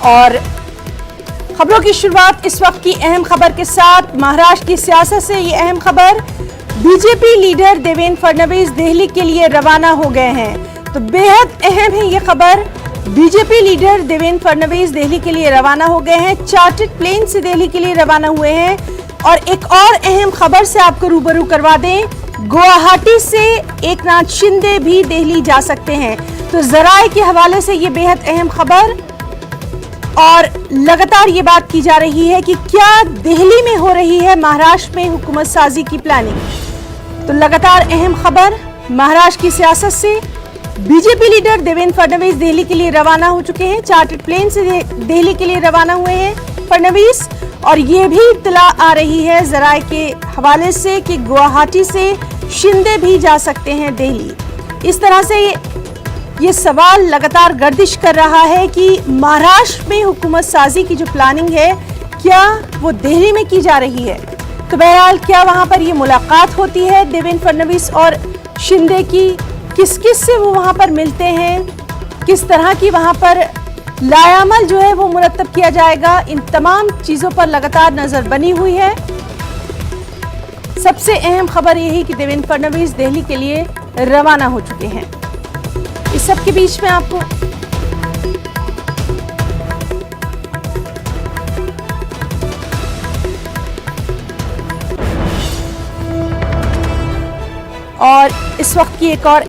और खबरों की शुरुआत इस वक्त की अहम खबर के साथ महाराष्ट्र की सियासत से। ये अहम खबर, बीजेपी लीडर देवेंद्र फडणवीस दिल्ली के लिए रवाना हो गए हैं। तो बेहद अहम है ये खबर। बीजेपी लीडर देवेंद्र फडणवीस दिल्ली के लिए रवाना हो गए हैं, चार्टर्ड प्लेन से दिल्ली के लिए रवाना हुए हैं। और एक और अहम खबर से आपको रूबरू करवा दें, गुवाहाटी से एकनाथ शिंदे भी दिल्ली जा सकते हैं। तो जराए के हवाले से ये बेहद अहम खबर, और लगातार ये बात की जा रही है कि क्या दिल्ली में हो रही है महाराष्ट्र में हुकूमत साजी की प्लानिंग। तो लगातार अहम खबर महाराष्ट्र की सियासत से। बीजेपी लीडर देवेंद्र फडणवीस दिल्ली के लिए रवाना हो चुके हैं, चार्टर्ड प्लेन से दिल्ली के लिए रवाना हुए हैं फडणवीस। और ये भी इत्तला आ रही है जराए के हवाले से कि गुवाहाटी से शिंदे भी जा सकते हैं दिल्ली। इस तरह से ये सवाल लगातार गर्दिश कर रहा है कि महाराष्ट्र में हुकूमत साजी की जो प्लानिंग है, क्या वो दिल्ली में की जा रही है। तो बहरहाल क्या वहां पर ये मुलाकात होती है देवेंद्र फडणवीस और शिंदे की, किस किस से वो वहां पर मिलते हैं, किस तरह की वहां पर लायामल जो है वो मुरतब किया जाएगा, इन तमाम चीजों पर लगातार नजर बनी हुई है। सबसे अहम खबर यह है कि देवेंद्र फडणवीस दिल्ली के लिए रवाना हो चुके हैं। इस सब के बीच में आपको और इस वक्त की एक और